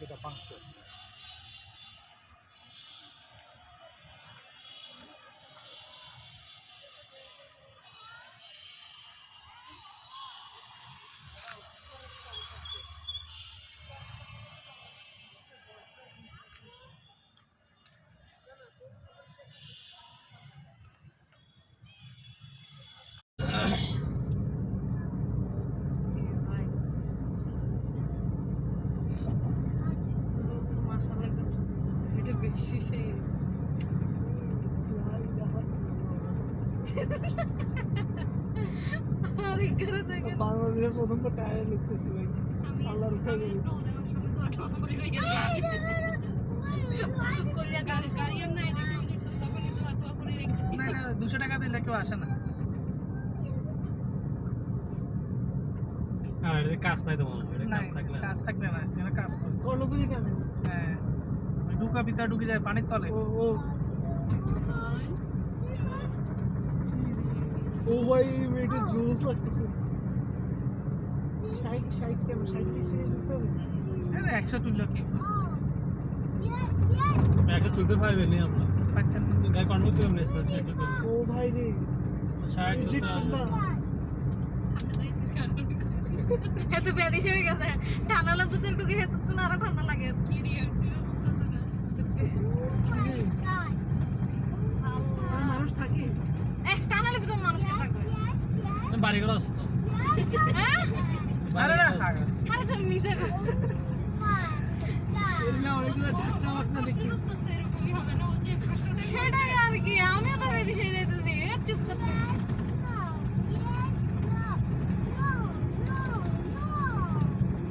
যেটা পাংশো। বাংলাদেশের প্রথম টায়ার লুকতেছি ভাই, আল্লাহর উপরে না না 200 টাকা দিলে কেউ আসে না। আর কাজ নাই তো মনে হয়, কাজ থাকলে না আসছে না, কাজ করলো বুঝি কেন। হ্যাঁ ঢুকা ভিতরে ঢুকে যায় পানির তলে। ও ভাই মেয়েটা জোস লাগতেছে। 60 কেমন 60 কি স্পিড তো আরে 100 তুললো কি একটা তুলতে পারবে না আমরা পাইতেন না গায় কন্ট্রোল করতে নেস না। ও ভাই রে 60 ঠান্ডা এত বেদিশ হয়ে গেছে, ঠান্ডা লাগতে ঢুকে হেতু তো আরো ঠান্ডা লাগে। কি রে মানুষ থাকে টানা লাগবে তো মানুষ কে থাকবে বাড়ি করে আসতো। আরে না আরে চল মিজে এরিয়া অনেকগুলো ঢাকনা মাকনা দেখি সেটাই আর কি, আমিও তো বেদিশ হয়ে যাইতেছি চুপ করতে।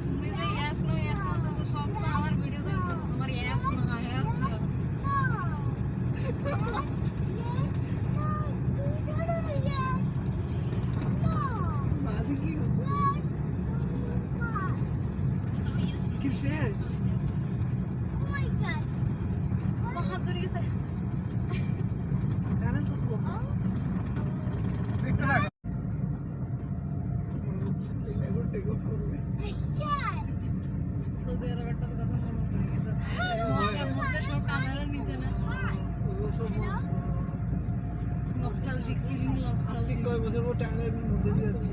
তুমি যে ইয়াস নো তো সব তো আমার ভিডিও দেখো, তোমার ইয়াস নো বাদি কি কি শেষ হাত ধরে গেছে। জানেন কত দেখতে থাক এগুলো টেক অফ করবে। সৌদি আরবের কথা মনে পড়ে গেছে, মক্কার মধ্যে সব টানেলের নিচে না, ওগুলো সব নস্টালজিক ফিলিং আজকে কয় বছর পর টাঙ্গাইলের মধ্যে দিয়ে যাচ্ছি।